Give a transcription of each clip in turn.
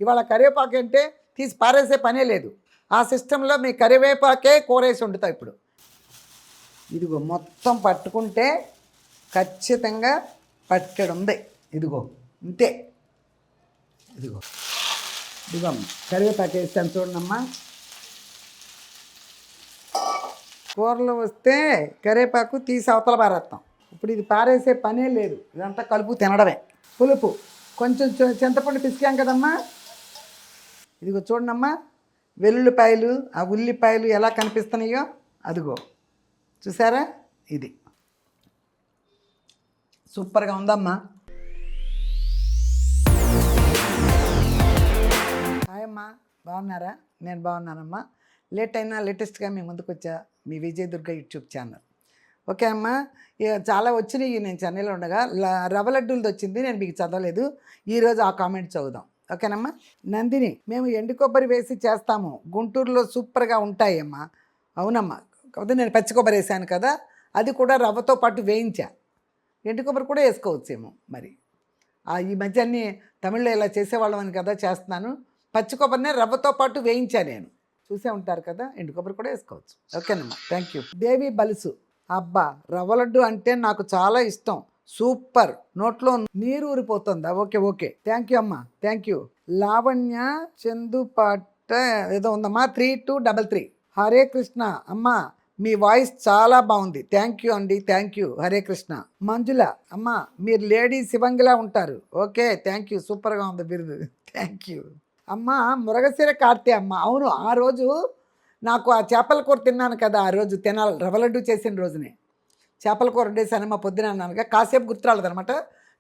ఇవాళ కరివేపాకు అంటే తీసి పారేసే పనే లేదు. ఆ సిస్టంలో మీ కరివేపాకే కూరేసి వండుతాం ఇప్పుడు. ఇదిగో మొత్తం పట్టుకుంటే ఖచ్చితంగా పట్టెడు ఉంది. ఇదిగో ఇంతే. ఇదిగో ఇదిగో కరివేపాకు వేస్తాను చూడమ్మా. కూరలు వస్తే కరివేపాకు తీసి అవతల పారేస్తాం. ఇప్పుడు ఇది పారేసే పనే లేదు, ఇదంతా కలుపు తినడమే. పులుపు కొంచెం చింతపండు పిసికాం కదమ్మా. ఇదిగో చూడమ్మా, వెల్లుల్లిపాయలు ఆ ఉల్లిపాయలు ఎలా కనిపిస్తున్నాయో అదిగో చూసారా. ఇది సూపర్గా ఉందమ్మా. హాయ్ అమ్మా, బాగున్నారా? నేను బాగున్నానమ్మా. లేట్ అయినా లేటెస్ట్గా మీ ముందుకు వచ్చా, మీ Vijaya Durga YouTube channel. Okay అమ్మా, చాలా వచ్చినాయి. నేను చెన్నైలో ఉండగా రవ్వ లడ్డూలది వచ్చింది, నేను మీకు చదవలేదు. ఈరోజు ఆ కామెంట్ చదువుదాం. ఓకేనమ్మా. నందిని, మేము ఎండు కొబ్బరి వేసి చేస్తాము, గుంటూరులో సూపర్గా ఉంటాయమ్మా. అవునమ్మా, కాకపోతే నేను పచ్చి కొబ్బరి వేసాను కదా, అది కూడా రవ్వతో పాటు వేయించా. ఎండు కొబ్బరి కూడా వేసుకోవచ్చేమో మరి. ఈ మధ్య అన్నీ తమిళ్లో ఇలా చేసేవాళ్ళం అని కదా చేస్తున్నాను. పచ్చి కొబ్బరినే రవ్వతో పాటు వేయించా నేను. చూసే ఉంటారు కదా, ఎండు కొబ్బరి కూడా వేసుకోవచ్చు. ఓకేనమ్మా, థ్యాంక్ యూ. దేవి బలుసు, అబ్బా రవ్వ లడ్డు అంటే నాకు చాలా ఇష్టం, సూపర్, నోట్లో నీరు ఊరిపోతుందా? ఓకే ఓకే, థ్యాంక్ యూ అమ్మా, థ్యాంక్ యూ. లావణ్య చందుపాట ఏదో ఉందమ్మా, 3233. హరే కృష్ణ అమ్మా, మీ వాయిస్ చాలా బాగుంది, థ్యాంక్ యూ అండి, థ్యాంక్ యూ. హరే కృష్ణ. మంజుల అమ్మా, మీరు లేడీ శివంగిలా ఉంటారు. ఓకే, థ్యాంక్ యూ, సూపర్గా ఉంది బిరుదు, థ్యాంక్ యూ. అమ్మ మురగశిర కార్తె అమ్మ, అవును ఆ రోజు నాకు ఆ చేపల కూర తిన్నాను కదా, ఆ రోజు తినాలి. రవ్వ లడ్డు చేసిన రోజునే చేపల కూర వండేసానమ్మ. పొద్దున అన్నానుగా, కాసేపు గుర్తురాలేదనమాట,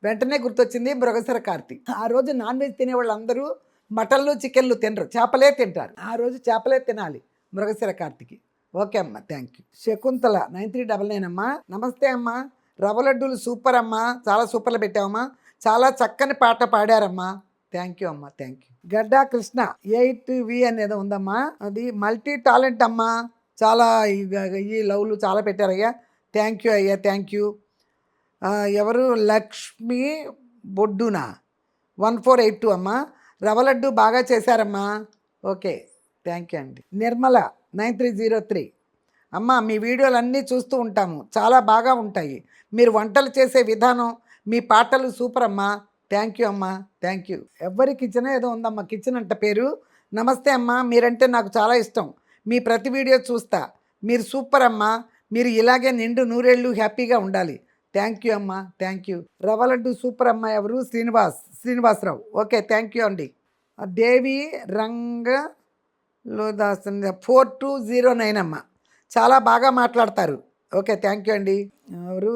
వెంటనే గుర్తొచ్చింది మృగశిర కార్తె. ఆ రోజు నాన్ వెజ్ తినేవాళ్ళు అందరూ మటన్లు చికెన్లు తినరు, చేపలే తింటారు. ఆ రోజు చేపలే తినాలి మృగశిర కార్తెకి. ఓకే అమ్మ, థ్యాంక్ యూ. శకుంతల 9399 అమ్మా, నమస్తే అమ్మా, రవ్వ లడ్డూలు సూపర్ అమ్మా, చాలా సూపర్లు పెట్టావమ్మా, చాలా చక్కని పాట పాడారమ్మా. థ్యాంక్ యూ అమ్మా, థ్యాంక్ యూ. గడ్డా కృష్ణ 8V అనేది ఉందమ్మా, అది మల్టీ టాలెంట్ అమ్మా, చాలా ఈ లవ్లు చాలా పెట్టారయ్యా, థ్యాంక్ యూ అయ్యా, థ్యాంక్ యూ. ఎవరు? లక్ష్మి బొడ్డునా 1482 అమ్మా, రవ్వ లడ్డు బాగా చేశారమ్మా. ఓకే, థ్యాంక్ యూ అండి. నిర్మల 9303 అమ్మ, మీ వీడియోలు అన్నీ చూస్తూ ఉంటాము, చాలా బాగా ఉంటాయి, మీరు వంటలు చేసే విధానం, మీ పాటలు సూపర్ అమ్మా. థ్యాంక్ యూ అమ్మా, థ్యాంక్ యూ. ఎవరి కిచెన్ ఏదో ఉందమ్మా, కిచెన్ అంట పేరు. నమస్తే అమ్మా, మీరంటే నాకు చాలా ఇష్టం, మీ ప్రతి వీడియో చూస్తా, మీరు సూపర్ అమ్మా, మీరు ఇలాగే నిండు నూరేళ్ళు హ్యాపీగా ఉండాలి. థ్యాంక్ యూ అమ్మా, థ్యాంక్ యూ. రవ్వ లడ్డు సూపర్ అమ్మా. ఎవరు? శ్రీనివాసరావు. ఓకే, థ్యాంక్ యూ అండి. దేవి రంగలోదాస్ 4209 అమ్మ, చాలా బాగా మాట్లాడతారు. ఓకే, థ్యాంక్ యూ అండి. ఎవరు?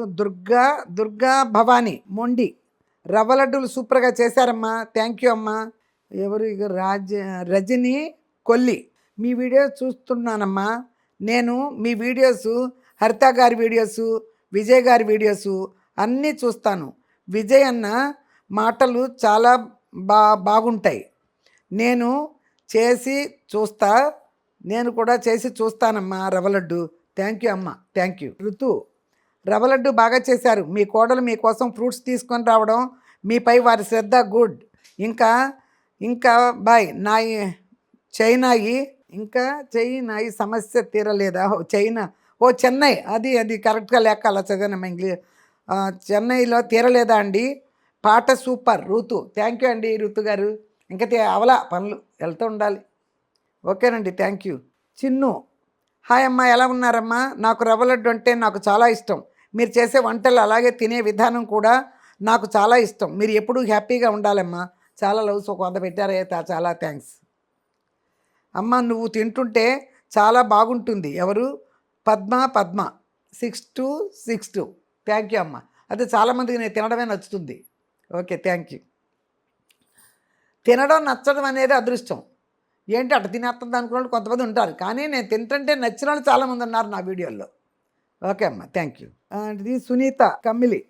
దుర్గా భవానీ మొండి, రవ్వ లడ్డూలు సూపర్గా చేశారమ్మా, థ్యాంక్ యూ అమ్మా. ఎవరు? ఇక రజని కొల్లి, మీ వీడియో చూస్తున్నానమ్మా, నేను మీ వీడియోసు, హరిత గారి వీడియోసు, విజయ్ గారి వీడియోసు అన్నీ చూస్తాను, విజయ్ అన్న మాటలు చాలా బాగుంటాయి, నేను కూడా చేసి చూస్తానమ్మా రవ్వ లడ్డు. థ్యాంక్ యూ అమ్మ, థ్యాంక్ యూ. ఋతు, రవ్వ లడ్డు బాగా చేశారు, మీ కోడలు మీకోసం ఫ్రూట్స్ తీసుకొని రావడం, మీపై వారి శ్రద్ధ గుడ్. ఇంకా బాయ్ నాయి చైనాయి, ఇంకా చైనాయి సమస్య తీరలేదా? చెన్నై, అది కరెక్ట్గా లేక అలా చదివానమ్మా ఇంగ్లీష్. చెన్నైలో తీరలేదా అండి? పాట సూపర్. ఋతు, థ్యాంక్ యూ అండి ఋతు గారు. ఇంకా అవలా పనులు వెళ్తూ ఉండాలి. ఓకేనండి, థ్యాంక్ యూ. చిన్ను, హాయ్ అమ్మా, ఎలా ఉన్నారమ్మా? నాకు రవ్వ లడ్డు అంటే నాకు చాలా ఇష్టం, మీరు చేసే వంటలు అలాగే తినే విధానం కూడా నాకు చాలా ఇష్టం, మీరు ఎప్పుడూ హ్యాపీగా ఉండాలమ్మా. చాలా లవ్స్ ఒక 100 పెట్టారైతే చాలా థ్యాంక్స్ అమ్మ. నువ్వు తింటుంటే చాలా బాగుంటుంది. ఎవరు? పద్మ 6262. థ్యాంక్ యూ అమ్మ. అదే చాలామందికి నేను తినడమే నచ్చుతుంది. Okay, thank you. తినడం నచ్చడం అనేది అదృష్టం. ఏంటి అట్ట తినేస్తుంది అనుకున్న కొంతమంది ఉంటారు, కానీ నేను తింటుంటే నచ్చిన వాళ్ళు చాలామంది ఉన్నారు నా వీడియోల్లో. ఓకే అమ్మ, థ్యాంక్ యూ. ఇది సునీత కమ్మిలి.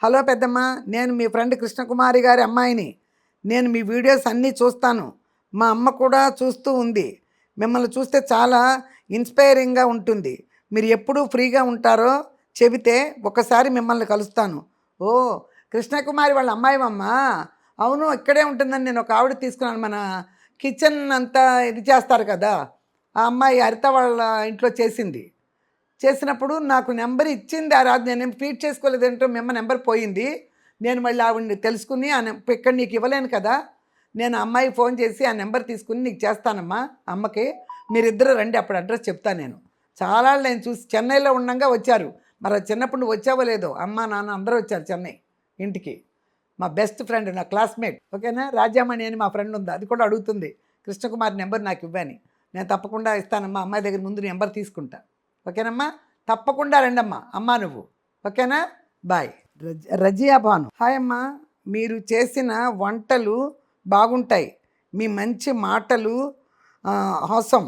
హలో పెద్దమ్మ, నేను మీ ఫ్రెండ్ కృష్ణకుమారి గారి అమ్మాయిని, నేను మీ వీడియోస్ అన్నీ చూస్తాను, మా అమ్మ కూడా చూస్తూ ఉంది, మిమ్మల్ని చూస్తే చాలా ఇన్స్పైరింగ్గా ఉంటుంది, మీరు ఎప్పుడూ ఫ్రీగా ఉంటారో చెబితే ఒకసారి మిమ్మల్ని కలుస్తాను. ఓ కృష్ణకుమారి వాళ్ళ అమ్మాయివమ్మా, అవును, ఇక్కడే ఉంటుందని నేను ఒక ఆవిడ తీసుకున్నాను. మన కిచెన్ అంతా ఇది చేస్తారు కదా, ఆ అమ్మాయి హరిత వాళ్ళ ఇంట్లో చేసినప్పుడు నాకు నెంబర్ ఇచ్చింది. ఆ రాజు నేనేం ఫీడ్ చేసుకోలేదేంటో మేము నెంబర్ పోయింది. నేను మళ్ళీ ఆవిడని తెలుసుకుని ఇక్కడ నీకు ఇవ్వలేను కదా, నేను అమ్మాయికి ఫోన్ చేసి ఆ నెంబర్ తీసుకుని నీకు చేస్తానమ్మా అమ్మకి, మీరిద్దరు రండి, అప్పుడు అడ్రస్ చెప్తాను. నేను చాలా నేను చూసి చెన్నైలో ఉండగా వచ్చారు. మరి చిన్నప్పుడు నువ్వు వచ్చావో లేదో, అమ్మ నాన్న అందరూ వచ్చారు చెన్నై ఇంటికి. మా బెస్ట్ ఫ్రెండ్, నా క్లాస్మేట్, ఓకేనా, రాజామణి అని మా ఫ్రెండ్ ఉంది, అది కూడా అడుగుతుంది కృష్ణకుమార్ నెంబర్ నాకు ఇవ్వని. నేను తప్పకుండా ఇస్తానమ్మా, అమ్మాయి దగ్గర ముందు నెంబర్ తీసుకుంటా. ఓకేనమ్మా, తప్పకుండా రండమ్మా అమ్మా నువ్వు, ఓకేనా, బాయ్. రజియా భాను, హాయ్ అమ్మా, మీరు చేసిన వంటలు బాగుంటాయి, మీ మంచి మాటలు హాసం,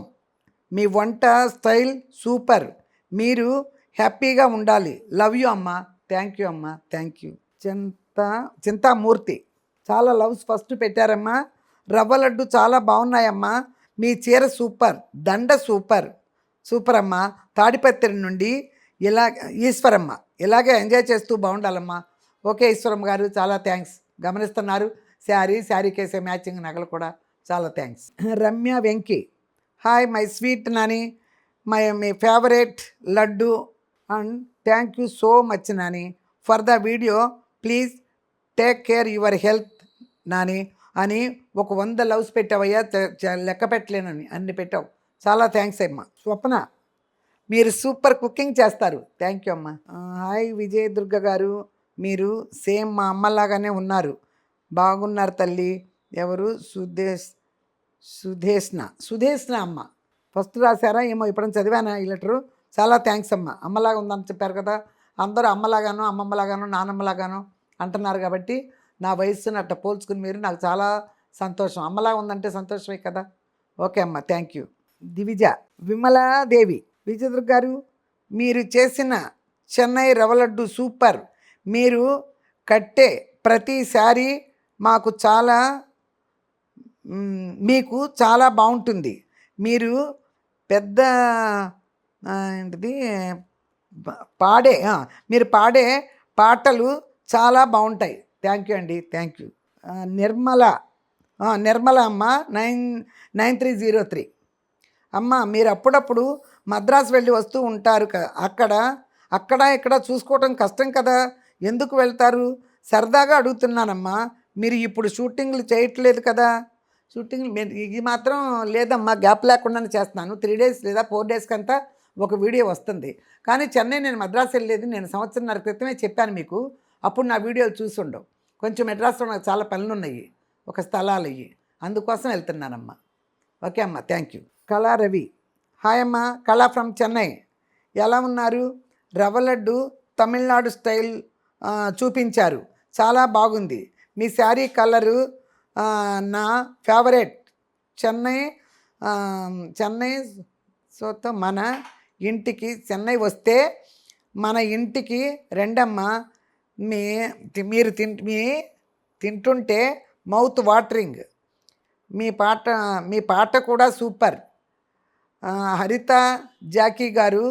మీ వంట స్టైల్ సూపర్, మీరు హ్యాపీగా ఉండాలి, లవ్ యూ అమ్మా. థ్యాంక్ యూ అమ్మా, థ్యాంక్ యూ. చింతామూర్తి, చాలా లవ్స్ ఫస్ట్ పెట్టారమ్మా. రవ్వ లడ్డు చాలా బాగున్నాయమ్మా, మీ చీర సూపర్, దండ సూపర్ సూపర్ అమ్మా. తాడిపత్రి నుండి ఈశ్వరమ్మ, ఇలాగే ఎంజాయ్ చేస్తూ బాగుండాలమ్మా. ఓకే ఈశ్వరమ్మ గారు, చాలా థ్యాంక్స్. గమనిస్తున్నారు, శారీకేసే మ్యాచింగ్ నగలు కూడా, చాలా thanks. Ramya Venky, hi my sweet Nani, me favourite laddu and thank you so much Nani for the video, please take care your health Nani అని ఒక 100 లవ్స్ పెట్టావయ్యా, లెక్క పెట్టలేనని అన్ని పెట్టావు, చాలా థ్యాంక్స్ అమ్మా. స్వప్న, మీరు సూపర్ కుకింగ్ చేస్తారు, థ్యాంక్ యూ అమ్మా. హాయ్ విజయదుర్గ గారు, మీరు సేమ్ మా అమ్మలాగానే ఉన్నారు, బాగున్నారు తల్లి. ఎవరు? సుధేష్ణ అమ్మ ఫస్ట్ రాశారా ఏమో, ఇప్పుడు చదివానా ఈ లెటరు, చాలా థ్యాంక్స్ అమ్మ. అమ్మలాగా ఉందని చెప్పారు కదా, అందరూ అమ్మలాగానో అమ్మమ్మలాగానో నానమ్మలాగానో అంటున్నారు కాబట్టి నా వయస్సును అట్ట పోల్చుకుని మీరు, నాకు చాలా సంతోషం. అమ్మలాగా ఉందంటే సంతోషమే కదా. ఓకే అమ్మ, థ్యాంక్ యూ. దివిజ, విమలాదేవి, విజయదుర్గ గారు, మీరు చేసిన చెన్నై రవ్వ లడ్డు సూపర్, మీరు కట్టే ప్రతిసారి మాకు చాలా మీకు చాలా బాగుంటుంది, మీరు పెద్ద ఏంటిది మీరు పాడే పాటలు చాలా బాగుంటాయి, థ్యాంక్ యూ అండి, థ్యాంక్ యూ. నిర్మల అమ్మ 9303, అమ్మ మీరు అప్పుడప్పుడు మద్రాసు వెళ్ళి వస్తూ ఉంటారు అక్కడ ఇక్కడ చూసుకోవటం కష్టం కదా, ఎందుకు వెళ్తారు? సరదాగా అడుగుతున్నానమ్మా, మీరు ఇప్పుడు షూటింగ్లు చేయట్లేదు కదా? షూటింగ్లు ఇది మాత్రం లేదమ్మా, గ్యాప్ లేకుండానే చేస్తున్నాను. 3 days లేదా 4 daysకి అంతా ఒక వీడియో వస్తుంది. కానీ చెన్నై నేను మద్రాసు వెళ్ళేది నేను సంవత్సరంన్నర క్రితమే చెప్పాను మీకు, అప్పుడు నా వీడియోలు చూసి ఉండవు. కొంచెం మెడ్రాస్లో నాకు చాలా పనులు ఉన్నాయి, ఒక స్థలాలు అయ్యి, అందుకోసం వెళ్తున్నానమ్మా. ఓకే అమ్మ, థ్యాంక్ యూ. కళా రవి, హాయ్ అమ్మ, కళా ఫ్రమ్ చెన్నై, ఎలా ఉన్నారు? రవ్వ లడ్డు తమిళనాడు స్టైల్ చూపించారు, చాలా బాగుంది, మీ శారీ కలరు నా ఫేవరెట్, చెన్నై సోతో మన ఇంటికి చెన్నై వస్తే మన ఇంటికి రెండమ్మా, మీరు తింటుంటే మౌత్ వాటరింగ్, మీ పాట కూడా సూపర్. హరిత జాకీ గారు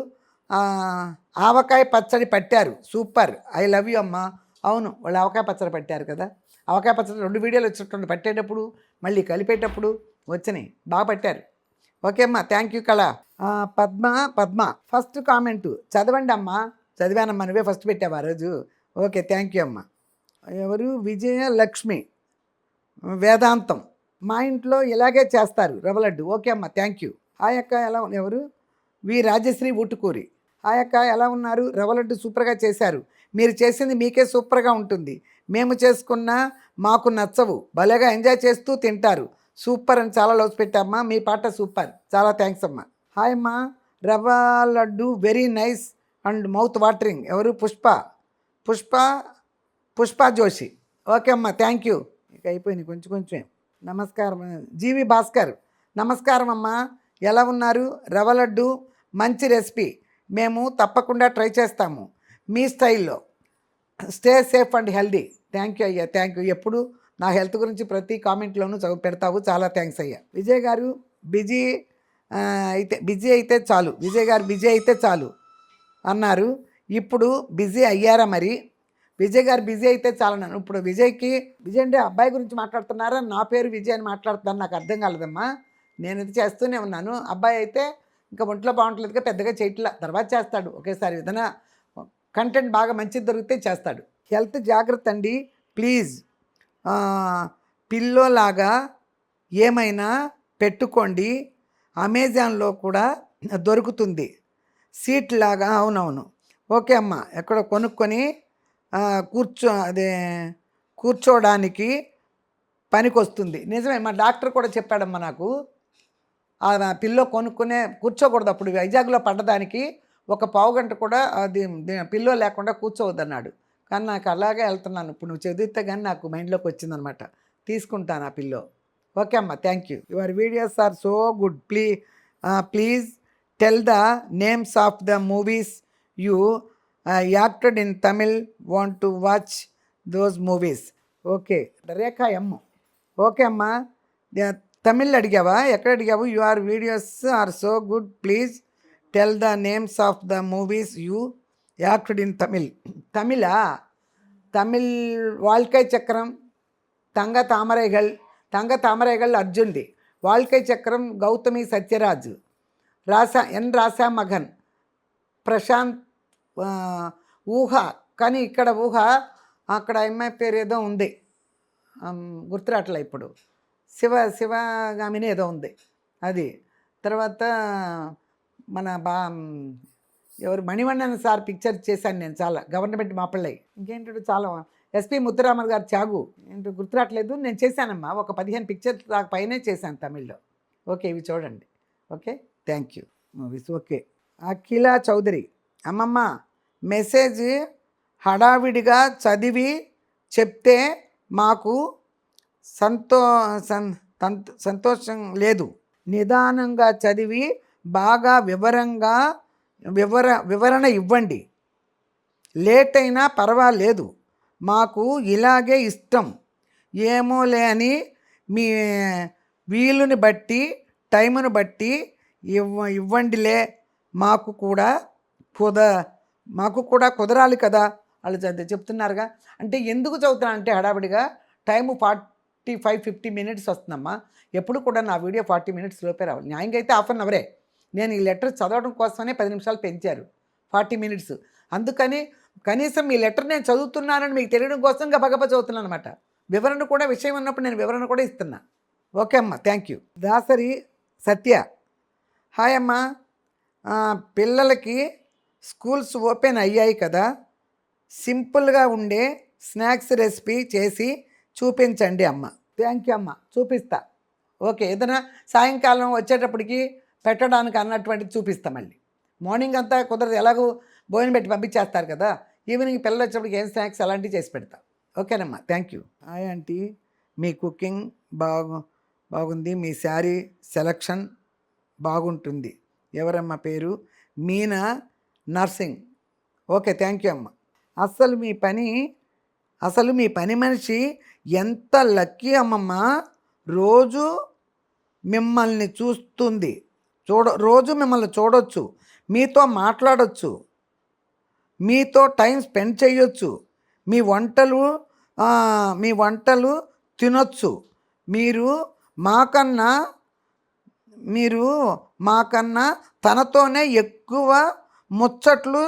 ఆవకాయ పచ్చడి పట్టారు, సూపర్, ఐ లవ్ యూ అమ్మ. అవును, వాళ్ళు ఆవకాయ పచ్చడి పట్టారు కదా, ఆవకాయ పచ్చడి 2 వీడియోలు వచ్చినట్టు, పట్టేటప్పుడు మళ్ళీ కలిపేటప్పుడు వచ్చినాయి, బాగా పట్టారు. ఓకే అమ్మా, థ్యాంక్ యూ. కళ పద్మ ఫస్ట్ కామెంటు చదవండి అమ్మా. చదివానమ్మా, నువ్వే ఫస్ట్ పెట్టావు ఆ రోజు. ఓకే, థ్యాంక్ యూ అమ్మా. ఎవరు? విజయలక్ష్మి, వేదాంతం, మా ఇంట్లో ఇలాగే చేస్తారు రవ్వ లడ్డు. ఓకే అమ్మ, థ్యాంక్ యూ. హాయ్ అక్క, ఎలా ఎవరు? వి రాజశ్రీ ఊటుకూరి, హాయ్ అక్క, ఎలా ఉన్నారు? రవ్వ లడ్డు సూపర్గా చేశారు, మీరు చేసింది మీకే సూపర్గా ఉంటుంది, మేము చేసుకున్న మాకు నచ్చవు, భలేగా ఎంజాయ్ చేస్తూ తింటారు, సూపర్ అని చాలా లవ్స్ పెట్టామ్మా, మీ పాట సూపర్, చాలా థ్యాంక్స్ అమ్మా. హాయ్ అమ్మా, రవ్వ laddu very nice and mouth watering. ఎవరు? పుష్ప జోషి. ఓకే అమ్మా, థ్యాంక్ యూ. ఇక అయిపోయింది కొంచెం. నమస్కారం. జీవి భాస్కర్, నమస్కారం అమ్మా, ఎలా ఉన్నారు? రవ్వ లడ్డు మంచి రెసిపీ, మేము తప్పకుండా ట్రై చేస్తాము మీ స్టైల్లో, stay safe and healthy. Thank you అయ్యా, థ్యాంక్ యూ. ఎప్పుడు నా హెల్త్ గురించి ప్రతి కామెంట్లోనూ పెడతావు, చాలా థ్యాంక్స్ అయ్యా. విజయ్ గారు, బిజీ అయితే చాలు, విజయ్ గారు బిజీ అయితే చాలు అన్నారు, ఇప్పుడు బిజీ అయ్యారా మరి? విజయ్ గారు బిజీ అయితే చాలా నన్ను ఇప్పుడు విజయ్ అంటే అబ్బాయి గురించి మాట్లాడుతున్నారా, నా పేరు విజయ్ అని మాట్లాడుతున్నాను, నాకు అర్థం కాలేదమ్మా. నేను ఇది చేస్తూనే ఉన్నాను. అబ్బాయి అయితే ఇంకా ఒంట్లో బాగుంటలేదుగా పెద్దగా చేయట్లా, తర్వాత చేస్తాడు ఒకేసారి. ఏదైనా కంటెంట్ బాగా మంచిది దొరికితే చేస్తాడు. హెల్త్ జాగ్రత్త అండి ప్లీజ్. పిల్లోలాగా ఏమైనా పెట్టుకోండి, అమెజాన్లో కూడా దొరుకుతుంది సీట్ లాగా. అవునవును, ఓకే అమ్మ. ఎక్కడ కొనుక్కొని కూర్చోడానికి పనికొస్తుంది. నిజమే, మా డాక్టర్ కూడా చెప్పాడమ్మా నాకు. ఆ పిల్లో కూర్చోకూడదు, అప్పుడు వైజాగ్లో పడ్డదానికి ఒక పావుగంట కూడా అది పిల్లో లేకుండా కూర్చోవద్దన్నాడు. కానీ నాకు అలాగే వెళ్తున్నాను. ఇప్పుడు నువ్వు చదివితే కానీ నాకు మైండ్లోకి వచ్చిందనమాట. తీసుకుంటాను ఆ పిల్లో. ఓకే అమ్మ, thank you. Your videos are so good. Please tell the names of the movies you acted in Tamil, want to watch those movies. Okay, Rekha M. Okay అమ్మా, తమిళ్ అడిగావా, ఎక్కడ అడిగావు? Your videos are so good, please tell the names of the movies you acted in Tamil. Tamil Vaazhkai Chakkaram, தங்க தாமரைகள் అర్జున్ది, வாழ்க்கை చక్రం గౌతమి సత్యరాజు, రాసా మగన్, ప్రశాంత్, ఊహ. కానీ ఇక్కడ ఊహ, అక్కడ అమ్మాయి పేరు ఏదో ఉంది, గుర్తురాట్లే ఇప్పుడు. శివగామిని ఏదో ఉంది అది. తర్వాత మన ఎవరు మణివಣ್ಣన్ సార్ పిక్చర్ చేశాను నేను, చాలా గవర్నమెంట్ మాపళ్ళై. ఇంకేంటో చాలా ఎస్పి ముత్తురామన్ గారు త్యాగు, ఏంటో గుర్తురాట్లేదు. నేను చేశానమ్మా, ఒక 15 పిక్చర్స్ దాకా పైనే చేశాను తమిళ్లో. ఓకే, ఇవి చూడండి. Okay, thank you. Movies okay. Akhila Chaudhary, అమ్మమ్మ మెసేజ్ హడావిడిగా చదివి చెప్తే మాకు సంతోషం లేదు. నిదానంగా చదివి బాగా వివరణ ఇవ్వండి. లేట్ అయినా పర్వాలేదు, మాకు ఇలాగే ఇష్టం. ఏమోలే అని మీ వీలుని బట్టి టైమును బట్టి ఇవ్వండిలే, మాకు కూడా కుదరాలి కదా. వాళ్ళు చెప్తున్నారుగా. అంటే ఎందుకు చదువుతున్నా అంటే హడావిడిగా, టైము 45-50 మినిట్స్ వస్తుందమ్మా. ఎప్పుడు కూడా నా వీడియో 40 మినిట్స్ లోపే రావాలి. న్యాయంగా అయితే హాఫ్ అన్ అవరే. నేను ఈ లెటర్ చదవడం కోసమనే 10 నిమిషాలు పెంచారు, 40 మినిట్స్. అందుకని కనీసం ఈ లెటర్ నేను చదువుతున్నానని మీకు తెలియడం కోసం గబగబా చదువుతున్నాను అనమాట. వివరణ కూడా, విషయం ఉన్నప్పుడు నేను వివరణ కూడా ఇస్తున్నా. ఓకే అమ్మ, thank you. Dasari Satya, hi అమ్మ. పిల్లలకి స్కూల్స్ ఓపెన్ అయ్యాయి కదా, సింపుల్గా ఉండే స్నాక్స్ రెసిపీ చేసి చూపించండి అమ్మ. థ్యాంక్ యూ అమ్మ, చూపిస్తా. ఓకే, ఏదైనా సాయంకాలం వచ్చేటప్పటికి పెట్టడానికి అన్నటువంటిది చూపిస్తా. మళ్ళీ మార్నింగ్ అంతా కుదరదు, ఎలాగో భోజనం పెట్టి పంపించేస్తారు కదా. ఈవినింగ్ పిల్లలు వచ్చేటప్పటికి ఏం స్నాక్స్ అలాంటివి చేసి పెడతా. ఓకేనమ్మా, thank you. Hi aunty, me cooking బాగుంది, మీ శారీ సెలక్షన్ బాగుంటుంది. ఎవరమ్మా పేరు? Meena nursing. Okay, thank you అమ్మ. అసలు మీ పని మనిషి ఎంత లక్కీ అమ్మమ్మ. రోజు మిమ్మల్ని రోజు మిమ్మల్ని చూడొచ్చు, మీతో మాట్లాడొచ్చు, మీతో టైం స్పెండ్ చేయొచ్చు, మీ వంటలు తినొచ్చు. మీరు మాకన్నా తనతోనే ఎక్కువ ముచ్చట్లు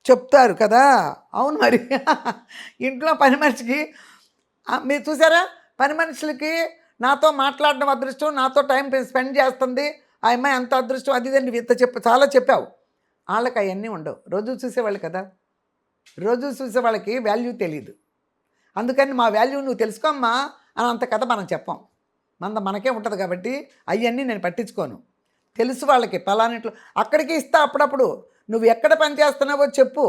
చెప్తారు కదా. అవును మరి. ఇంట్లో పని మనిషికి మీరు చూసారా, పని మనుషులకి నాతో మాట్లాడడం అదృష్టం, నాతో టైం స్పెండ్ చేస్తుంది ఆ అమ్మాయి, అంత అదృష్టం. అది ఇంత చాలా చెప్పావు. వాళ్ళకి అవన్నీ ఉండవు, రోజు చూసేవాళ్ళు కదా. రోజు చూసే వాళ్ళకి వాల్యూ తెలియదు. అందుకని మా వాల్యూ నువ్వు తెలుసుకోమ్మా అని అంత కథ మనం చెప్పాం. మనకే ఉంటుంది కాబట్టి అవన్నీ నేను పట్టించుకోను. తెలుసు వాళ్ళకి, పలానిట్లో అక్కడికి ఇస్తా. అప్పుడప్పుడు నువ్వు ఎక్కడ పని చేస్తున్నావో చెప్పు,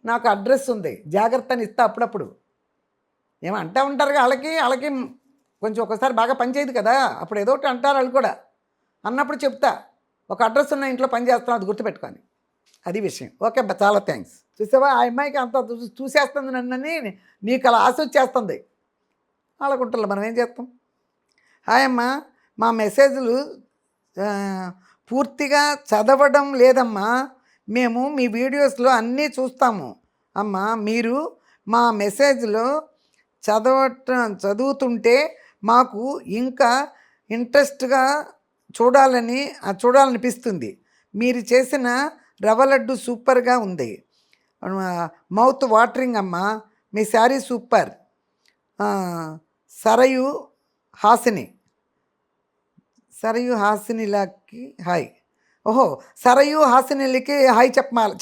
నాకు అడ్రస్ ఉంది, జాగ్రత్తని ఇస్తా. అప్పుడప్పుడు ఏమో అంటూ ఉంటారుగా, వాళ్ళకి కొంచెం ఒకసారి బాగా పని చేయదు కదా, అప్పుడు ఏదో ఒకటి అంటారు వాళ్ళు కూడా. అన్నప్పుడు చెప్తా, ఒక అడ్రస్ ఉన్న ఇంట్లో పని చేస్తున్నావు, అది గుర్తుపెట్టుకొని. అది విషయం. ఓకే, చాలా థ్యాంక్స్. చూసావా, ఆ అమ్మాయికి అంత చూసేస్తుంది నన్నని, నీకు అలా ఆశ వచ్చేస్తుంది. వాళ్ళకుంటారు, మనం ఏం చేస్తాం. హాయ్ అమ్మ, మా మెసేజ్లు పూర్తిగా చదవడం లేదమ్మా. మేము మీ వీడియోస్లో అన్నీ చూస్తాము అమ్మ. మీరు మా మెసేజ్లో చదువుతుంటే మాకు ఇంకా ఇంట్రెస్ట్గా చూడాలనిపిస్తుంది. మీరు చేసిన రవ్వ లడ్డు సూపర్గా ఉంది. మౌత్ వాటరింగ్ అమ్మా. మీ శారీ సూపర్. సరయు హాసిని హాసినిలకి హాయ్. ఓహో, సరయు హాసినిలకి హాయ్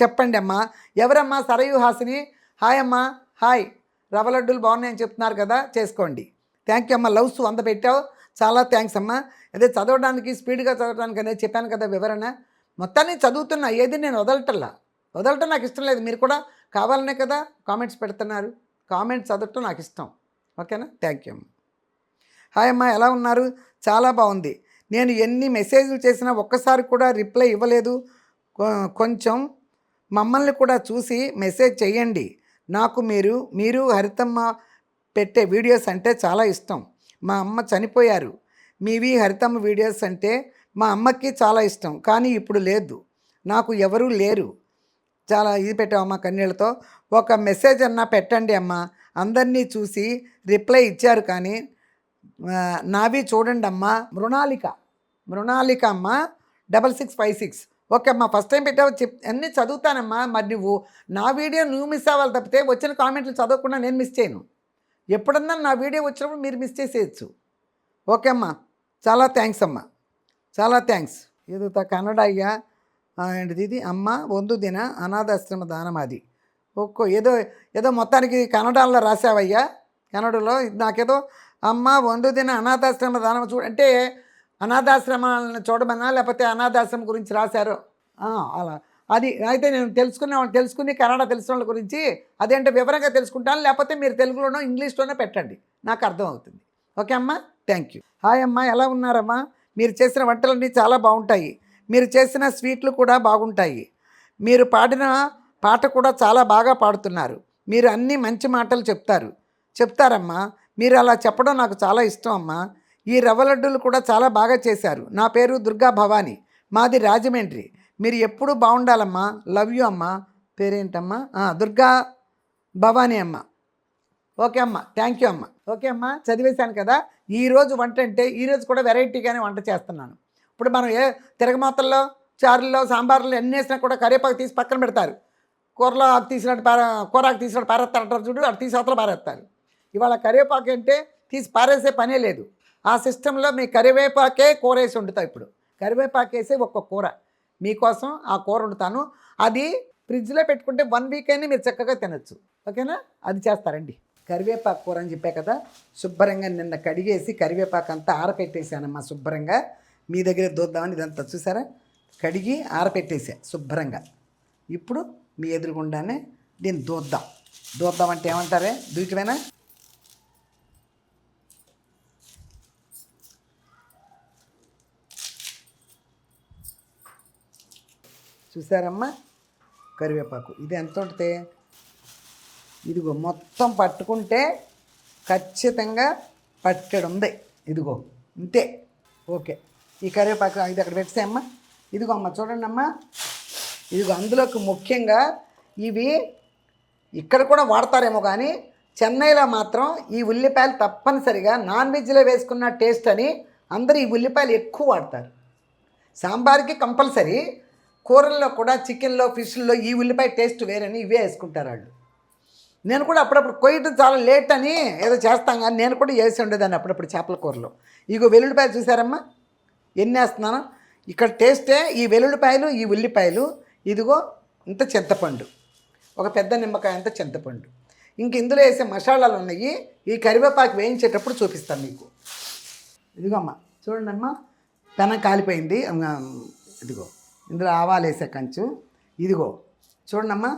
చెప్పండి అమ్మా. ఎవరమ్మా సరయు హాసిని? హాయ్ అమ్మా, హాయ్. రవ్వ లడ్డూలు బాగున్నాయని చెప్తున్నారు కదా, చేసుకోండి. థ్యాంక్ యూ అమ్మ. లవ్స్ 100 పెట్టావు, చాలా థ్యాంక్స్ అమ్మా. అదే చదవడానికి స్పీడ్గా చదవడానికి అనేది చెప్పాను కదా వివరణ. మొత్తాన్ని చదువుతున్నా, ఏది నేను వదలటం నాకు ఇష్టం లేదు. మీరు కూడా కావాలనే కదా కామెంట్స్ పెడుతున్నారు. కామెంట్స్ చదవటం నాకు ఇష్టం. ఓకేనా? థ్యాంక్ యూ అమ్మ. హాయ్ అమ్మ, ఎలా ఉన్నారు? చాలా బాగుంది. నేను ఎన్ని మెసేజ్లు చేసినా ఒక్కసారి కూడా రిప్లై ఇవ్వలేదు. కొంచెం మమ్మల్ని కూడా చూసి మెసేజ్ చేయండి. నాకు మీరు హరితమ్మ పెట్టే వీడియోస్ అంటే చాలా ఇష్టం. మా అమ్మ చనిపోయారు. మీవి హరితమ్మ వీడియోస్ అంటే మా అమ్మకి చాలా ఇష్టం, కానీ ఇప్పుడు లేదు. నాకు ఎవరూ లేరు. చాలా ఇది పెట్టామమ్మ కన్నీళ్ళతో. ఒక మెసేజ్ అన్నా పెట్టండి అమ్మ. అందరినీ చూసి రిప్లై ఇచ్చారు, కానీ నావి చూడండి అమ్మ. మృణాలిక అమ్మ 6656. ఓకే అమ్మా, ఫస్ట్ టైం పెట్టావు, అన్నీ చదువుతానమ్మా. మరి నువ్వు నా వీడియో మిస్ అవ్వాలి తప్పితే వచ్చిన కామెంట్లు చదవకుండా నేను మిస్ చేయను. ఎప్పుడన్నా నా వీడియో వచ్చినప్పుడు మీరు మిస్ చేసేయచ్చు. ఓకే అమ్మా, చాలా థ్యాంక్స్ అమ్మా, చాలా థ్యాంక్స్. ఏదో కన్నడ అయ్యా ఏంటిది ఇది అమ్మ 1 ದಿನ అనాథాశ్రమ దానం. అది ఒక్కో ఏదో మొత్తానికి కన్నడలో రాసావయ్యా. కన్నడలో నాకేదో అమ్మ 1 ದಿನ అనాథాశ్రమ దానం అంటే అనాథాశ్రమాలను చూడమన్నా, లేకపోతే అనాథాశ్రమం గురించి రాశారు అలా. అది అయితే నేను తెలుసుకుని కన్నడ తెలిసిన వాళ్ళ గురించి అదేంటే వివరంగా తెలుసుకుంటాను. లేకపోతే మీరు తెలుగులోనో ఇంగ్లీష్లోనో పెట్టండి, నాకు అర్థమవుతుంది. ఓకే అమ్మా, థ్యాంక్ యూ. హాయ్ అమ్మా, ఎలా ఉన్నారమ్మా? మీరు చేసిన వంటలన్నీ చాలా బాగుంటాయి. మీరు చేసిన స్వీట్లు కూడా బాగుంటాయి. మీరు పాడిన పాట కూడా చాలా బాగా పాడుతున్నారు. మీరు అన్ని మంచి మాటలు చెప్తారమ్మా. మీరు అలా చెప్పడం నాకు చాలా ఇష్టం అమ్మా. ఈ రవ్వ లడ్డూలు కూడా చాలా బాగా చేశారు. నా పేరు దుర్గా భవాని, మాది రాజమండ్రి. మీరు ఎప్పుడూ బాగుండాలమ్మా. లవ్ యూ అమ్మా. పేరేంటమ్మా? దుర్గా భవానీ అమ్మ. ఓకే అమ్మ, థ్యాంక్ యూ అమ్మ. ఓకే అమ్మ, చదివేశాను కదా. ఈరోజు వంట అంటే ఈరోజు కూడా వెరైటీగానే వంట చేస్తున్నాను. ఇప్పుడు మనం తిరగమాతల్లో, చారుల్లో, సాంబార్లో ఎన్ని వేసినా కూడా కరివేపాకు తీసి పక్కన పెడతారు. కూరలో ఆకు తీసినట్టు కూరాకు తీసినట్టు పారేస్తారంటారు చూడు, అటు తీసి అవతల పారేస్తారు. ఇవాళ కరివేపాకు అంటే తీసి పారేసే పనే లేదు. ఆ సిస్టంలో మీ కరివేపాకే కూర వేసి వండుతాం. ఇప్పుడు కరివేపాకు వేసి ఒక్క కూర మీకోసం ఆ కూర వండుతాను. అది ఫ్రిడ్జ్లో పెట్టుకుంటే 1 వీక్ అయినా మీరు చక్కగా తినచ్చు. ఓకేనా? అది చేస్తారండి. కరివేపాకు కూర అని చెప్పే కదా, శుభ్రంగా నిన్న కడిగేసి కరివేపాకు అంతా ఆరపెట్టేసానమ్మా శుభ్రంగా. మీ దగ్గర దూద్దామని ఇదంతా చూసారా, కడిగి ఆరపెట్టేసా శుభ్రంగా. ఇప్పుడు మీ ఎదురుగుండానే దీన్ని దూద్దాం అంటే ఏమంటారే, దూయటమేనా? చూసారమ్మా కరివేపాకు. ఇది ఎంత ఉంటుంది? ఇదిగో మొత్తం పట్టుకుంటే ఖచ్చితంగా పట్టడుంది. ఇదిగో ఇంతే. ఓకే, ఈ కరివేపాకు ఇది అక్కడ పెట్టేసాయమ్మా. ఇదిగో అమ్మ చూడండి అమ్మా, ఇదిగో అందులోకి ముఖ్యంగా ఇవి ఇక్కడ కూడా వాడతారేమో, కానీ చెన్నైలో మాత్రం ఈ ఉల్లిపాయలు తప్పనిసరిగా నాన్ వెజ్లో వేసుకున్న టేస్ట్ అని అందరూ ఈ ఉల్లిపాయలు ఎక్కువ వాడతారు. సాంబార్కి కంపల్సరీ, కూరల్లో కూడా, చికెన్లో, ఫిష్లో ఈ ఉల్లిపాయ టేస్ట్ వేరని ఇవే వేసుకుంటారు వాళ్ళు. నేను కూడా అప్పుడప్పుడు కొయ్యటం చాలా లేట్ అని ఏదో చేస్తాం, కానీ నేను కూడా వేసి ఉండేదాన్ని అప్పుడప్పుడు చేపల కూరలో. ఇగో వెల్లుల్లిపాయలు చూసారమ్మా ఎన్ని వేస్తున్నాను. ఇక్కడ టేస్టే ఈ వెల్లుల్లిపాయలు, ఈ ఉల్లిపాయలు. ఇదిగో ఇంత చింతపండు, ఒక పెద్ద నిమ్మకాయ అంత చింతపండు. ఇంక ఇందులో వేసే మసాలాలు ఉన్నాయి. ఈ కరివేపాకు వేయించేటప్పుడు చూపిస్తాను మీకు. ఇదిగో అమ్మ చూడండి అమ్మ, పెనం కాలిపోయింది. ఇదిగో ఇందులో ఆవాలు వేసే కంచు. ఇదిగో చూడండమ్మా,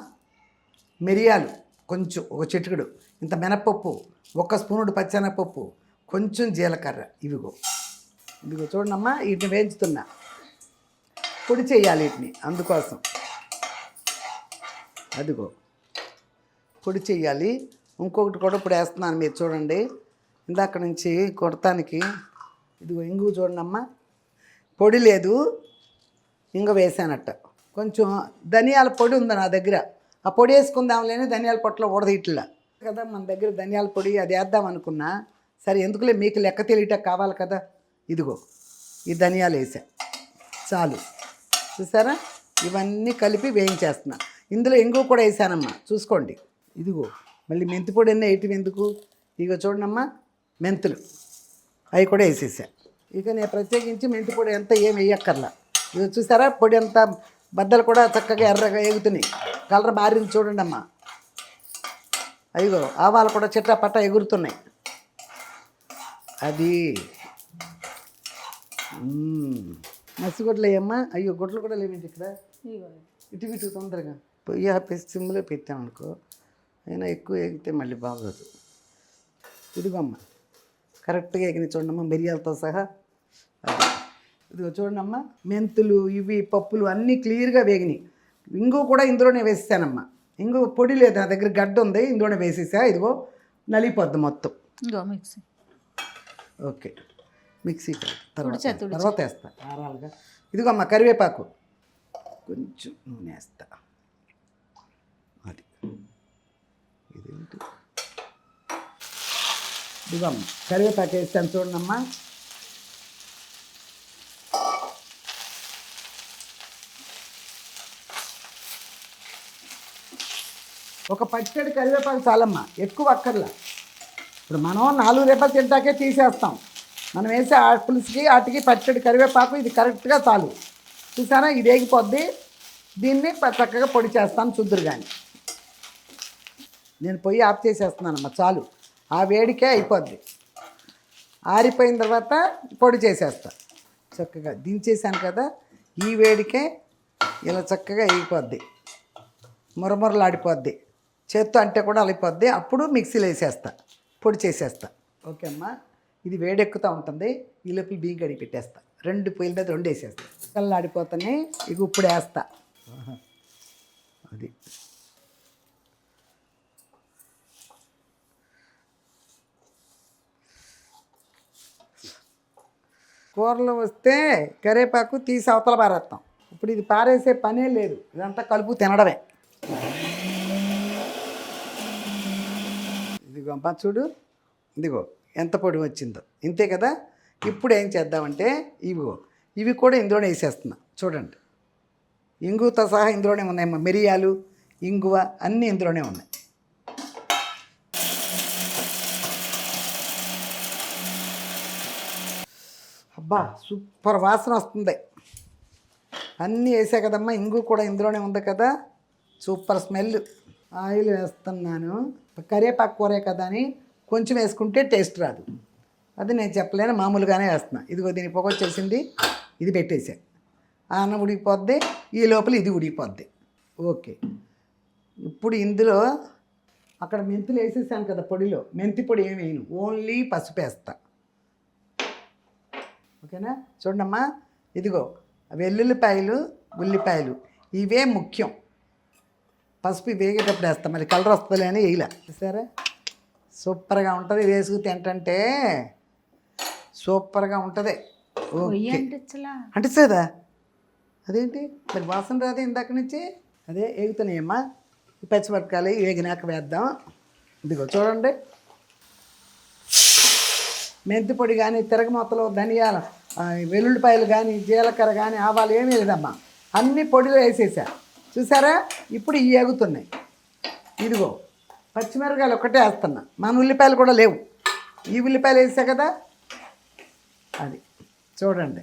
మిరియాలు కొంచెం, ఒక చిటికెడు ఇంత మినపప్పు, 1 స్పూనుడు పచ్చెనపప్పు, కొంచెం జీలకర్ర. ఇదిగో చూడండమ్మా, వీటిని వేయించుతున్నా. పొడి చేయాలి వీటిని, అందుకోసం అదిగో పొడి చేయాలి. ఇంకొకటి కూడా ఇప్పుడు వేస్తున్నాను, మీరు చూడండి. ఇందాక నుంచి కొడతానికి. ఇదిగో ఇంగు చూడండమ్మా, పొడి లేదు, ఇంక వేసానట్ట. కొంచెం ధనియాల పొడి ఉంది నా దగ్గర, ఆ పొడి వేసుకుందాం లేని ధనియాల పొట్టులో ఊడదీట్లా. కదా మన దగ్గర ధనియాల పొడి అది వేద్దాం అనుకున్నా, సరే ఎందుకులే మీకు లెక్క తెలియట కావాలి కదా, ఇదిగో ఈ ధనియాలు వేసా చాలు. చూసారా, ఇవన్నీ కలిపి వేయించేస్తున్నా. ఇందులో ఇంగువ కూడా వేసానమ్మా, చూసుకోండి. ఇదిగో మళ్ళీ మెంతి పొడి అన్నీ వేయటం ఎందుకు, ఇగో చూడనమ్మా మెంతులు అవి కూడా వేసేసా. ఇక నేను ప్రత్యేకించి మెంతి పొడి అంతా ఏం వేయక్కర్లా. ఇది చూసారా పొడి అంతా బద్దలు కూడా చక్కగా ఎర్రగా ఎగుతున్నాయి, కలర్ మారింది చూడండి అమ్మా. అయ్యో ఆవాలు కూడా చిట్టపట్ట ఎగురుతున్నాయి. అది మసిగొడ్లు అయ్యమ్మా. అయ్యో గొడ్లు కూడా లేవేంటి ఇక్కడ, ఇటు తొందరగా పొయ్యి ఆపేసి సిమ్లో పెట్టామనుకో, అయినా ఎక్కువ ఎగితే మళ్ళీ బాగోదు. ఇదిగోమ్మ కరెక్ట్గా ఎగిని చూడమ్మా, మిరియాలతో సహా. అది ఇదిగో చూడమ్మా, మెంతులు ఇవి పప్పులు అన్నీ క్లియర్గా వేగినాయి. ఇంగు కూడా ఇందులోనే వేసేసానమ్మా. ఇంగు పొడి లేదు నా దగ్గర, గడ్డ ఉంది, ఇందులోనే వేసేసా. ఇదిగో నలిగిపోద్ది మొత్తం. మిక్సీ ఓకే, మిక్సీ తర్వాత వేస్తా ఆరాలుగా. ఇదిగో అమ్మ కరివేపాకు కొంచెం నూనె వేస్తా. అది ఇదేంటి, ఇదిగో అమ్మ కరివేపాకు వేస్తాను చూడండమ్మా. ఒక పచ్చడి కరివేపాకు చాలమ్మా, ఎక్కువ అక్కర్లా. ఇప్పుడు మనం 4 రెబ్బలు తింటాకే తీసేస్తాం, మనం వేసే ఆ పులుసుకి వాటికి పచ్చడి కరివేపాకు ఇది కరెక్ట్గా చాలు. చూసారా ఇది వేగిపోద్ది, దీన్ని చక్కగా పొడి చేస్తాను చూద్దురు. కానీ నేను పొయ్యి ఆఫ్ చేసేస్తున్నానమ్మా, చాలు. ఆ వేడికే అయిపోద్ది. ఆరిపోయిన తర్వాత పొడి చేసేస్తా. చక్కగా దించేసాను కదా, ఈ వేడికే ఇలా చక్కగా వేగిపోద్ది, మురమురలాడిపోద్ది, చేత్తో అంటే కూడా అలిపోద్ది. అప్పుడు మిక్సీలో వేసేస్తా, పొడి చేసేస్తా. ఓకే అమ్మా, ఇది వేడెక్కుతూ ఉంటుంది. ఈ లోపల బియ్యం కడిగి పెట్టేస్తా. 2 పొయ్యిల మీద 2 వేసేస్తా, కళ్ళాడిపోతాయి. ఇక ఇప్పుడు వేస్తా. అది కూరలు వస్తే కరివేపాకు తీసి అవతల పారేస్తాం. ఇప్పుడు ఇది పారేసే పనే లేదు, ఇదంతా కలుపు తినడమే. ఇదిగో అమ్మా చూడు, ఇదిగో ఎంత పొడి వచ్చిందో, ఇంతే కదా. ఇప్పుడు ఏం చేద్దామంటే ఇవి కూడా ఇందులోనే వేసేస్తున్నా చూడండి. ఇంగువతో సహా ఇందులోనే ఉన్నాయమ్మా, మిరియాలు ఇంగువ అన్నీ ఇందులోనే ఉన్నాయి. అబ్బా సూపర్ వాసన వస్తుంది. అన్నీ వేసా కదమ్మా, ఇంగు కూడా ఇందులోనే ఉంది కదా, సూపర్ స్మెల్. ఆయిల్ వేస్తున్నాను, కరివేపాకు కూరే కదా అని కొంచెం వేసుకుంటే టేస్ట్ రాదు, అది నేను చెప్పలేను, మామూలుగానే వేస్తున్నా. ఇదిగో దీని పొగ వచ్చేసింది, ఇది పెట్టేసా. ఆ అన్నం ఉడికిపోద్ది, ఈ లోపల ఇది ఉడికిపోద్ది. ఓకే, ఇప్పుడు ఇందులో అక్కడ మెంతులు వేసేసాను కదా పొడిలో, మెంతి పొడి ఏమి వేయను, ఓన్లీ పసుపు వేస్తా. ఓకేనా, చూడమ్మా. ఇదిగో వెల్లుల్లిపాయలు ఉల్లిపాయలు ఇవే ముఖ్యం. పసుపు వేగేటప్పుడు వేస్తా, మరి కలర్ వస్తుంది అని వేయలే. చూసారా సూపర్గా ఉంటుంది, వేసుకు తింటంటే సూపర్గా ఉంటుంది. అంటిస్తుందా, అదేంటి మరి వాసన రాదు ఇందాక నుంచి. అదే వేగుతున్నాయమ్మా, పచ్చిమిరపకాయలు వేగినాక వేద్దాం. ఇదిగో చూడండి, మెంతి పొడి కానీ తిరగమొత్తలు ధనియాల వెల్లుల్లిపాయలు కానీ జీలకర్ర కానీ ఆవాలు ఏమీ లేదమ్మా, అన్నీ పొడిలో వేసేసా. చూసారా ఇప్పుడు ఇవి ఎగుతున్నాయి. ఇదిగో పచ్చిమిరపకాయలు ఒక్కటే వేస్తున్నా, మన ఉల్లిపాయలు కూడా లేవు, ఈ ఉల్లిపాయలు వేసా కదా. అది చూడండి.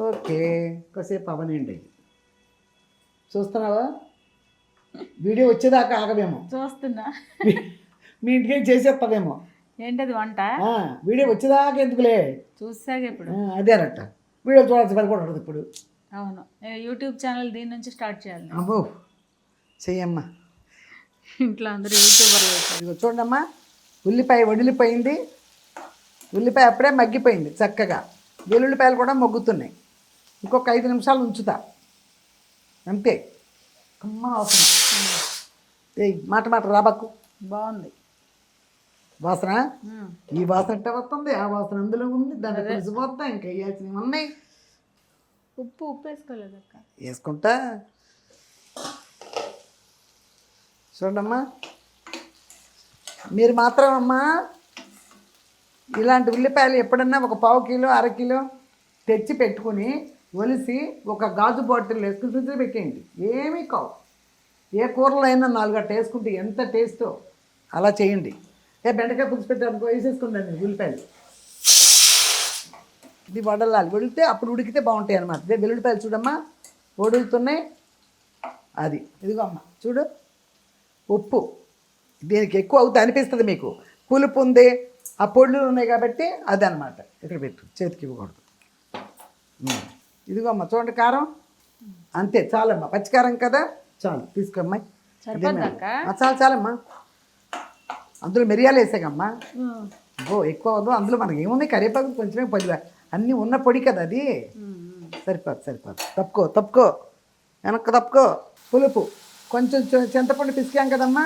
ఓకే, కాసేపు అవనండి. చూస్తున్నావా, వీడియో వచ్చేదాకా ఆగవేమో, చూస్తున్నా. మీ ఇంటికి చేసేస్తావేమో. ఏంటది వంట, వీడియో వచ్చేదాకా ఎందుకులే, చూసాక ఇప్పుడు అదేనట వీడియో చూడాల్సి పని కూడా ఉండదు ఇప్పుడు. అవును, యూట్యూబ్ ఛానల్ దీని నుంచి స్టార్ట్ చేయాలి. అబ్బో చెయ్యమ్మా, ఇంట్లో అందరూ యూట్యూబర్లు. ఇదిగో చూడమ్మా, ఉల్లిపాయ వడిలిపోయింది, ఉల్లిపాయ అప్పుడే మగ్గిపోయింది చక్కగా, వెల్లుల్లిపాయలు కూడా మగ్గుతున్నాయి. ఇంకొక 5 నిమిషాలు ఉంచుతా అంతే. అమ్మ అవసరం మాట రాబాకు. బాగుంది వాసన, ఈ వాసన ఎట్ట వస్తుంది, ఆ వాసన అందులో ఉంది, దాంట్లో తెలిసిపోతా. ఇంకా వేయాల్సినవి ఉన్నాయి. ఉప్పు వేసుకోలేదు అక్క, వేసుకుంటా. చూడమ్మా మీరు మాత్రం అమ్మా ఇలాంటి ఉల్లిపాయలు ఎప్పుడన్నా ఒక పావు కిలో అరకిలో తెచ్చి పెట్టుకుని ఒలిసి ఒక గాజు బాటిల్ వేసుకుని ఫ్రిడ్జ్లో పెట్టేయండి. ఏమీ కావు. ఏ కూరలో అయినా 4 అట్ట వేసుకుంటే ఎంత టేస్టో అలా చేయండి. బెండకాయ పులుసు పెట్టారనుకో వేసేసుకుందండి ఉల్లిపాయలు. ఇది వడలాలి. వడిలితే అప్పుడు ఉడికితే బాగుంటాయి అన్నమాట. ఇదే వెల్లుల్లిపాయలు చూడమ్మా వడులుతున్నాయి. అది ఇదిగో అమ్మ చూడు, ఉప్పు దీనికి ఎక్కువ అవుతుంది అనిపిస్తుంది మీకు. పులుపు ఉంది, ఆ పొళ్ళు ఉన్నాయి కాబట్టి అదనమాట. ఇక్కడ పెట్టు, చేతికి ఇవ్వకూడదు. ఇదిగో అమ్మ చూడండి కారం అంతే చాలమ్మా. పచ్చికారం కదా చాలు తీసుకోమ్మా. చాలు చాలమ్మా. అందులో మిరియాలు వేసాకమ్మా. ఎక్కువ వద్దు. అందులో మనకి ఏముంది కరివేపాకు కొంచెమే పొడి, అన్నీ ఉన్న పొడి కదా అది. సరిపోదు. తప్పుకో వెనక్కి తప్పుకో. పులుపు కొంచెం చింతపండు పిసికాం కదమ్మా.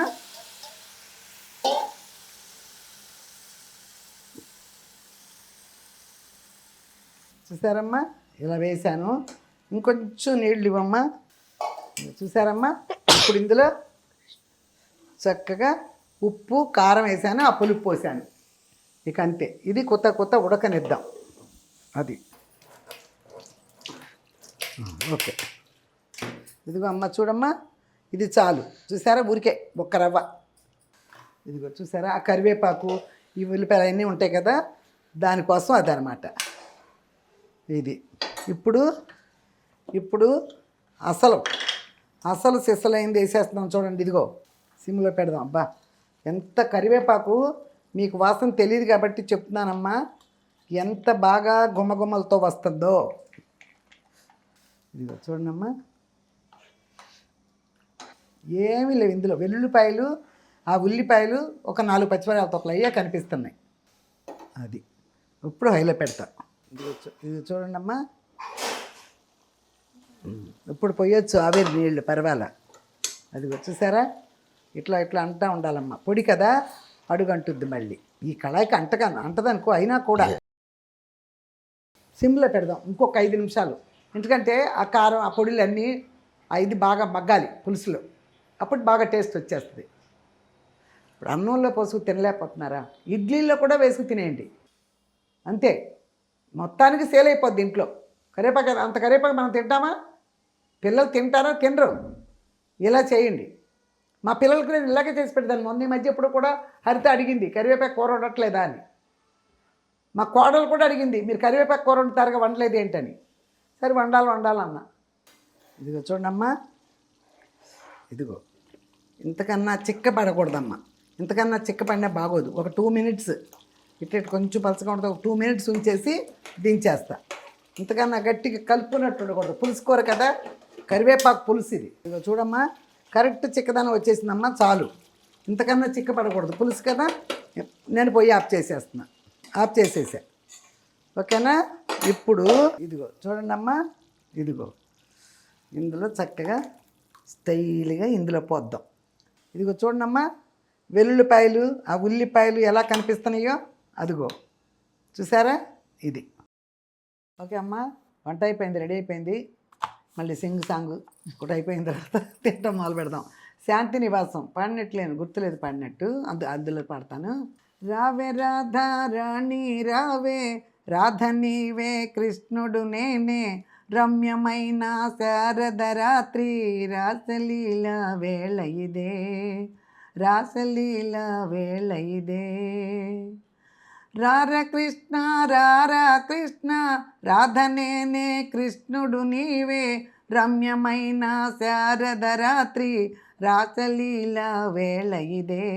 చూసారమ్మా ఇలా వేసాను. ఇంకొంచెం నీళ్ళు ఇవ్వమ్మా. చూసారమ్మా ఇప్పుడు ఇందులో చక్కగా ఉప్పు కారం వేసాను, ఆ పులుపు పోసాను. ఇక అంతే. ఇది కొత్త ఉడకనిద్దాం. అది ఓకే. ఇదిగో అమ్మ చూడమ్మా ఇది చాలు. చూసారా ఊరికే ఒక్క రవ్వ. ఇదిగో చూసారా ఆ కరివేపాకు ఈ ఉల్లిపాయలు అన్నీ ఉంటాయి కదా, దానికోసం అదనమాట ఇది. ఇప్పుడు అసలు సిసలైంది వేసేస్తున్నాం చూడండి. ఇదిగో సిమ్లో పెడదాం. అబ్బా ఎంత కరివేపాకు మీకు వాసన తెలియదు కాబట్టి చెప్తున్నానమ్మా, ఎంత బాగా గుమ్మగుమ్మలతో వస్తుందో. ఇదిగో చూడండమ్మా ఏమీ లేవు ఇందులో. వెల్లుల్లిపాయలు, ఆ ఉల్లిపాయలు, ఒక 4 పచ్చిమిరపకాయల తొక్కలు అయ్యే కనిపిస్తున్నాయి. అది ఇప్పుడు హైలో పెడతా. ఇది చూడండమ్మా. ఇప్పుడు పోయొచ్చు ఆవిరి నీళ్ళు పర్వాలా. అది వచ్చేసారా ఇట్లా అంటూ ఉండాలమ్మా. పొడి కదా అడుగు అంటుద్ది మళ్ళీ. ఈ కళాయికి అంటదనుకో, అయినా కూడా సిమ్లో పెడదాం ఇంకొక 5 నిమిషాలు. ఎందుకంటే ఆ కారం ఆ పొడిలు అన్నీ ఇది బాగా మగ్గాలి పులుసులో, అప్పుడు బాగా టేస్ట్ వచ్చేస్తుంది. ఇప్పుడు అన్నంలో పోసుకు తినలేకపోతున్నారా, ఇడ్లీల్లో కూడా వేసుకు తినేయండి అంతే. మొత్తానికి సేల్ అయిపోద్ది ఇంట్లో. కరివేపాకు అంత కరివేపాకు మనం తింటామా? పిల్లలు తింటారో తినరు. ఇలా చేయండి. మా పిల్లలకి నేను ఇలాగే చేసి పెడతాను. మొన్న ఈ మధ్య ఎప్పుడు కూడా హరిత అడిగింది కరివేపాకు కూర వండట్లేదా అని. మా కోడలు కూడా అడిగింది మీరు కరివేపాకు కూర వండుతారుగా వండలేదు ఏంటని. సరే వండాలన్నా. ఇదిగో చూడమ్మా, ఇదిగో ఇంతకన్నా చిక్కపడకూడదమ్మా. ఇంతకన్నా చిక్కపడినా బాగోదు. ఒక 2 మినిట్స్ ఇట్లా కొంచెం పలచగా ఉంటుంది. ఒక 2 మినిట్స్ ఉంచేసి దించేస్తా. ఇంతకన్నా గట్టిగా కలుపుకున్నట్టు ఉండకూడదు. పులుసు కూర కదా, కరివేపాకు పులుసు ఇది. ఇదిగో చూడమ్మా కరెక్ట్ చిక్కదనం వచ్చేసిందమ్మా, చాలు. ఇంతకన్నా చిక్కపడకూడదు. పులుసు కదా. నేను పోయి ఆఫ్ చేసేసా. ఓకేనా. ఇప్పుడు ఇదిగో చూడండి అమ్మా, ఇదిగో ఇందులో చక్కగా స్టైల్గా ఇందులో పోద్దాం. ఇదిగో చూడండి అమ్మా వెల్లుల్లిపాయలు, ఆ ఉల్లిపాయలు ఎలా కనిపిస్తున్నాయో అదిగో చూసారా. ఇది ఓకే అమ్మా, వంట అయిపోయింది, రెడీ అయిపోయింది. మళ్ళీ సాంగ్ ఒకటి అయిపోయిన తర్వాత తింటాం మొదలు పెడదాం. శాంతి నివాసం పాడినట్లేను, గుర్తులేదు పాడినట్టు, అందులో పాడతాను. రావే రాధా రాణి రావే, రాధ నీవే కృష్ణుడు నేనే, రమ్యమైన శారద రాత్రి, రాసలీల వేళ ఇదే, రాసలీల వేళ ఇదే. రార కృష్ణ రారా కృష్ణ, రాధ నేనే కృష్ణుడు నీవే, రమ్యమైన శారద రాత్రి, రాసలీల వేళ ఇదే,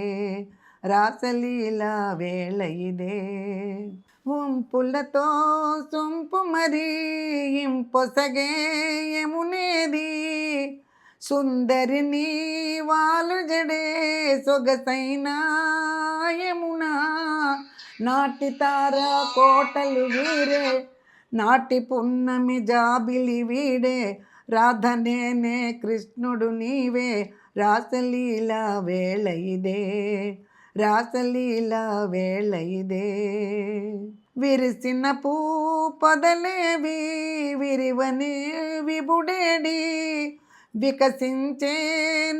రాసలీల వేళ ఇదే. ఉంపులతో సొంపు మరీ ఇంపొసగే యమునేది, సుందరిని వాలు జడే సొగసైన యమునా, నాటి తార కోటలు వీరే, నాటి పున్నమి జాబిలి వీడే, రాధ నేనే కృష్ణుడు నీవే, రాసలీల వేళ ఇదే, రాసలీల వేళ ఇదే. విరిసిన పూ పొదలేవి విరివనే విబుడేడి, వికసించే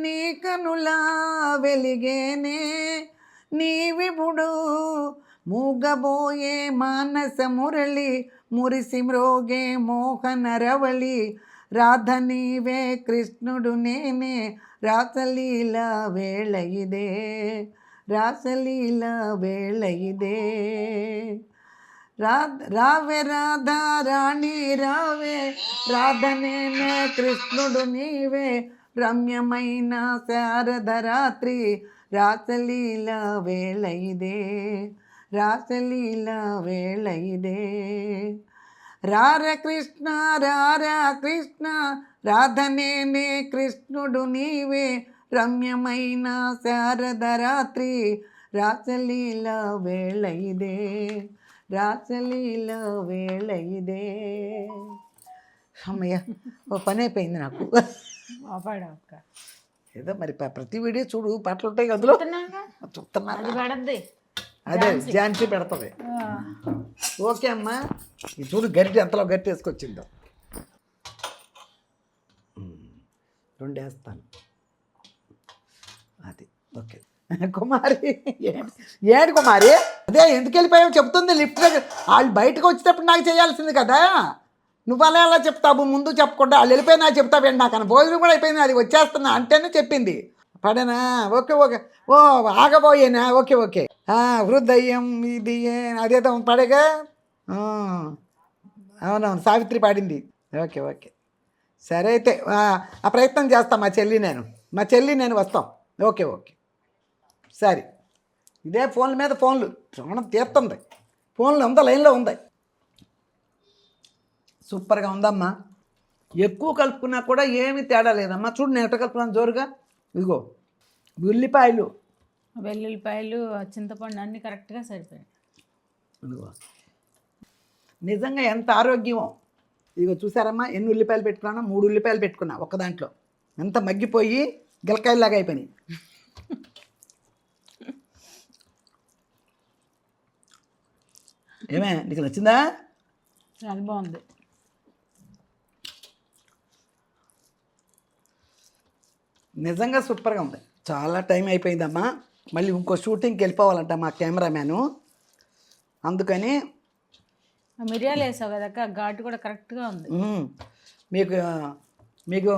నీ కనులా వెలిగేనే నీవిపుడు మూగబోయే మానస మురళి మురిసి మ్రోగే మోహన రవళి రాధ నీవే కృష్ణుడు నేనే రాసలీల వేళ ఇదే రాసలీల వేళ ఇదే రావే రాధా రాణి రావే రాధ నేనే కృష్ణుడు నీవే రమ్యమైన శారద రాత్రి రాసలీల వేళ ఇదే రాసలీల వేళ ఇదే రార కృష్ణ రారా కృష్ణ రాధ నేనే కృష్ణుడు నీవే రమ్యమైన శారద రాత్రి రాసలీల వేళ ఇదే రాసలీల వేళ ఇదే. అమ్మయ్య, ఓ పని అయిపోయింది నాకు. పాపాడు అక్క. ఏదో మరి ప్రతి వీడియో చూడు పాటలు ఉంటాయి అందులో చూస్తున్నా. అది పడద్ది. అదే ఝాన్సీ పెడతాది. ఓకే అమ్మా, ఇది చూడు గట్టి ఎంతలో గట్టి వేసుకొచ్చిందో. రెండు వేస్తాను. అది ఓకే. కుమారి ఏడు కుమారి, అదే ఎందుకు వెళ్ళిపోయావు చెప్తుంది లిఫ్ట్ దగ్గర. వాళ్ళు బయటకు వచ్చేటప్పుడు నాకు చేయాల్సింది కదా, నువ్వు అలా ఎలా చెప్తావు ముందు చెప్పకుండా. వాళ్ళు వెళ్ళిపోయినా చెప్తావేంటి, నాకు అని భోజనం కూడా అయిపోయింది, అది వచ్చేస్తున్నా అంటేనే చెప్పింది. పడేనా? Okay okay. ఓ ఆగబోయేనా? Okay okay. హృదయం ఇది అదేదో పడేగా. అవునవును, సావిత్రి పాడింది. ఓకే ఓకే, సరే అయితే ఆ ప్రయత్నం చేస్తాం. మా చెల్లి నేను వస్తాం. ఓకే ఓకే సరే. ఇదే ఫోన్ల మీద ఫోన్లు శ్రవణం తీరుతుంది. ఫోన్లు అంతా లైన్లో ఉంది. సూపర్గా ఉందమ్మా. ఎక్కువ కలుపుకున్నా కూడా ఏమీ తేడా లేదమ్మా. చూడు నేను ఎట్ట కలుపుకున్నాను జోరుగా. ఇదిగో ఉల్లిపాయలు, వెల్లుల్లిపాయలు, చింతపండు అన్నీ కరెక్ట్గా సరిపోయాయి. ఇదిగో నిజంగా ఎంత ఆరోగ్యమో. ఇదిగో చూసారమ్మా ఎన్ని ఉల్లిపాయలు పెట్టుకున్నా? 3 ఉల్లిపాయలు పెట్టుకున్నా ఒక్క దాంట్లో. ఎంత మగ్గిపోయి గిలకాయలాగా అయిపోయినాయి. ఏమే నీకు నచ్చిందా? చాలా బాగుంది. నిజంగా సూపర్గా ఉంది. చాలా టైం అయిపోయిందమ్మా. మళ్ళీ ఇంకో షూటింగ్కి వెళ్ళిపోవాలంట మా కెమెరామ్యాను. అందుకని మిరియాలు వేసావు కదక్క, ఘాటు కూడా కరెక్ట్గా ఉంది. మీకు మీకు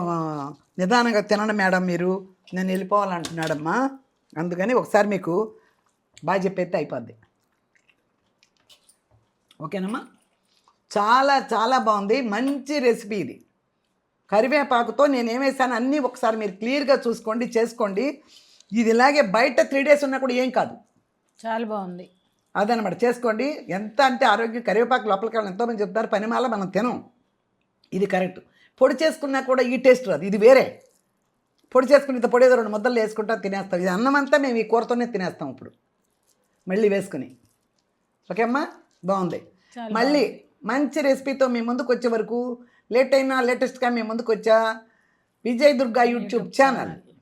నిదానంగా తినండి మేడం, మీరు నేను వెళ్ళిపోవాలంటున్నాడమ్మా. అందుకని ఒకసారి మీకు బాగా చెప్పేస్తే అయిపోద్ది. ఓకేనమ్మా, చాలా చాలా బాగుంది. మంచి రెసిపీ ఇది. కరివేపాకుతో నేను ఏమేసాను అన్నీ ఒకసారి మీరు క్లియర్గా చూసుకోండి, చేసుకోండి. ఇది ఇలాగే బయట 3 days ఉన్నా కూడా ఏం కాదు. చాలా బాగుంది. అదనమాట, చేసుకోండి. ఎంత అంటే ఆరోగ్యం. కరివేపాకు లోపలికి వెళ్ళి ఎంతోమంది చెప్తారు, పనిమాల మనం తినం. ఇది కరెక్ట్. పొడి చేసుకున్నా కూడా ఈ టేస్ట్ రాదు. ఇది వేరే. పొడి చేసుకుని ఇంత పొడి 2 ముద్దలు వేసుకుంటా తినేస్తాం. ఇది అన్నం అంతా మేము ఈ కూరతోనే తినేస్తాం ఇప్పుడు మళ్ళీ వేసుకుని. ఓకే అమ్మా, బాగుంది. మళ్ళీ మంచి రెసిపీతో మీ ముందుకు వచ్చే వరకు లేట్ అయినా లేటెస్ట్గా మీ ముందుకు వచ్చా విజయ్ దుర్గా యూట్యూబ్ ఛానల్.